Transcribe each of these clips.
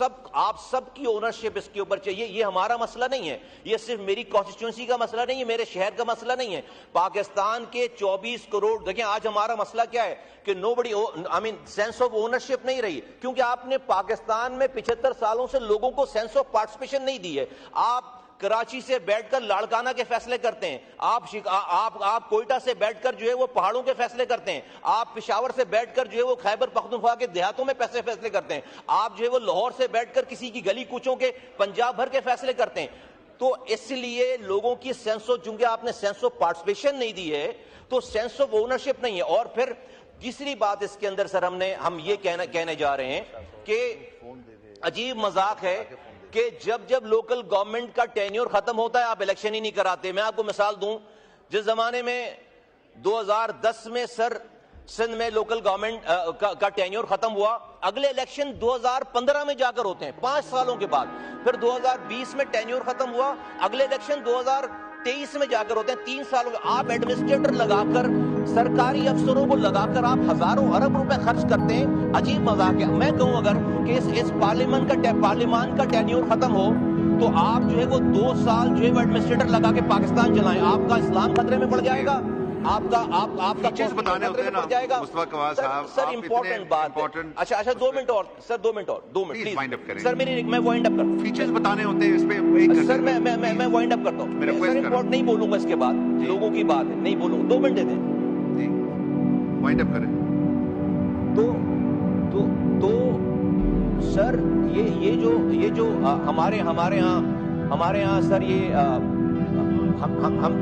سب کی اونرشپ اس کے اوپر چاہیے. یہ ہمارا مسئلہ نہیں ہے, یہ صرف میری کانسٹیٹیوئنسی کا مسئلہ نہیں ہے, میرے شہر کا مسئلہ نہیں ہے. پاکستان کے 24 کروڑ, دیکھیں آج ہمارا مسئلہ کیا ہے کہ سینس آف اونرشپ نہیں رہی, کیونکہ آپ نے پاکستان میں 75 سالوں سے لوگوں کو سینس آف پارٹیسپیشن نہیں دی ہے. آپ کراچی سے بیٹھ کر لاڑکانہ کے فیصلے کرتے ہیں, آپ کوئٹہ سے بیٹھ کر جو ہے وہ پہاڑوں کے فیصلے کرتے ہیں, آپ پشاور سے بیٹھ کر جو ہے وہ خیبر پختونخوا کے دیہاتوں میں فیصلے کرتے ہیں, آپ جو ہے وہ لاہور سے بیٹھ کر کسی کی گلی کوچوں کے پنجاب بھر کے فیصلے کرتے ہیں. تو اس لیے لوگوں کی چونکہ آپ نے سینس آف پارٹیسپیشن نہیں دی ہے تو سینس آف اونرشپ نہیں ہے. اور پھر تیسری بات اس کے اندر سر ہم یہ کہنے جا رہے ہیں کہ عجیب مذاق ہے کہ جب لوکل گورنمنٹ کا ٹینیور ختم ہوتا ہے آپ الیکشن ہی نہیں کراتے. میں آپ کو مثال دوں, جس زمانے میں 2010 میں سر سندھ میں لوکل گورنمنٹ کا ٹینیور ختم ہوا, اگلے الیکشن 2015 میں جا کر ہوتے ہیں 5 سالوں کے بعد. پھر 2020 میں ٹینیور ختم ہوا, اگلے الیکشن 2023 میں جا کر ہوتے ہیں 3 سالوں. آپ ایڈمنسٹریٹر لگا کر, سرکاری افسروں کو لگا کر آپ ہزاروں ارب روپے خرچ کرتے ہیں. عجیب مذاق ہے. میں کہوں اگر کہ اس پارلیمان کا ٹینیور ختم ہو تو آپ جو ہے وہ 2 سال جو ہے وہ ایڈمنسٹریٹر لگا کے پاکستان چلائیں, آپ کا اسلام خطرے میں پڑ جائے گا, آپ کا چیز بتانے ہوتے ہیں نا مصطفیٰ قواس صاحب. سر امپورٹنٹ بات ہے. اچھا 2 منٹ اور سر, 2 منٹ پلیز سر, میں وائنڈ اپ کرتا ہوں. فیچرز بتانے ہوتے ہیں اس پہ سر, میں وائنڈ اپ کرتا ہوں. سر امپورٹ نہیں بولوں گا اس کے بعد, لوگوں کی بات ہے نہیں بولوں. 2 منٹ دے دیں, وائنڈ اپ کریں. تو سر یہ جو ہمارے ہاں سر یہ ہم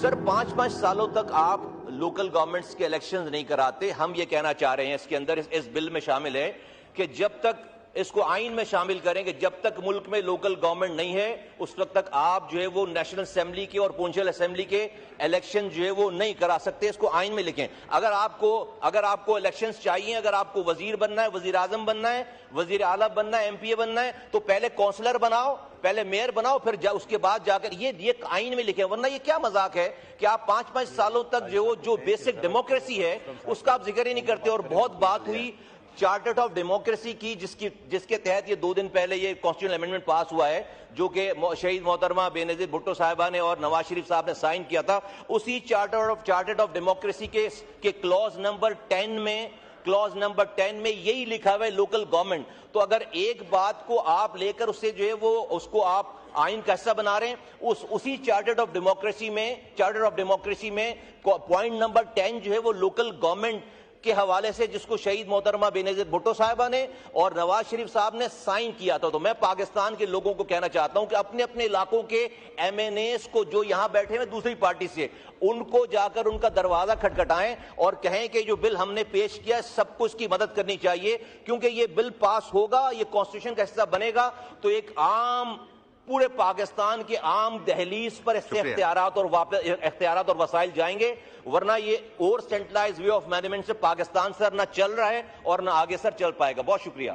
سر 5 سالوں تک آپ لوکل گورنمنٹس کے الیکشنز نہیں کراتے. ہم یہ کہنا چاہ رہے ہیں اس کے اندر اس بل میں شامل ہے کہ جب تک اس کو آئین میں شامل کریں کہ جب تک ملک میں لوکل گورنمنٹ نہیں ہے اس وقت تک آپ جو ہے وہ نیشنل اسمبلی کے اور پونچل اسمبلی کے الیکشن جو ہے وہ نہیں کرا سکتے. اس کو آئین میں لکھیں. اگر آپ کو الیکشنز چاہیے, اگر آپ کو وزیر بننا ہے, وزیر اعظم بننا ہے, وزیر اعلیٰ بننا ہے, MP بننا ہے, تو پہلے کونسلر بناؤ, پہلے میئر بناؤ, پھر اس کے بعد جا کر یہ آئین میں لکھیں. ورنہ یہ کیا مذاق ہے کہ آپ 5 سالوں تک جو بیسک ڈیموکریسی ہے اس کا آپ ذکر ہی نہیں کرتے. اور بہت بات ہوئی چارٹر آف ڈیموکریسی کی, جس کے تحت یہ 2 دن پہلے یہ کانسٹیٹیوشنل امینڈمنٹ پاس ہوا ہے جو کہ شہید محترمہ بینظیر بھٹو صاحبہ نے اور نواز شریف صاحب نے سائن کیا تھا. اسی چارٹر آف ڈیموکریسی کے کلوز نمبر 10 میں یہی لکھا ہوا ہے لوکل گورنمنٹ. تو اگر ایک بات کو آپ لے کر اسے جو ہے وہ اس کو آپ آئین کا حصہ بنا رہے ہیں, اسی چارٹر آف ڈیموکریسی میں پوائنٹ نمبر 10 جو ہے وہ لوکل گورنمنٹ کے حوالے سے, جس کو شہید محترمہ بینظیر بھٹو صاحبہ نے اور نواز شریف صاحب نے سائن کیا تھا. تو میں پاکستان کے لوگوں کو کہنا چاہتا ہوں کہ اپنے علاقوں کے MNAs کو جو یہاں بیٹھے ہیں دوسری پارٹی سے, ان کو جا کر ان کا دروازہ کھٹکھٹائیں اور کہیں کہ جو بل ہم نے پیش کیا ہے سب کو اس کی مدد کرنی چاہیے, کیونکہ یہ بل پاس ہوگا, یہ کانسٹیٹیوشن کا حصہ بنے گا تو ایک عام پورے پاکستان کے عام دہلیز پر اس سے اختیارات اور وسائل جائیں گے. ورنہ یہ اور سینٹرلائز وے آف مینجمنٹ سے پاکستان سر نہ چل رہا ہے اور نہ آگے سر چل پائے گا. بہت شکریہ.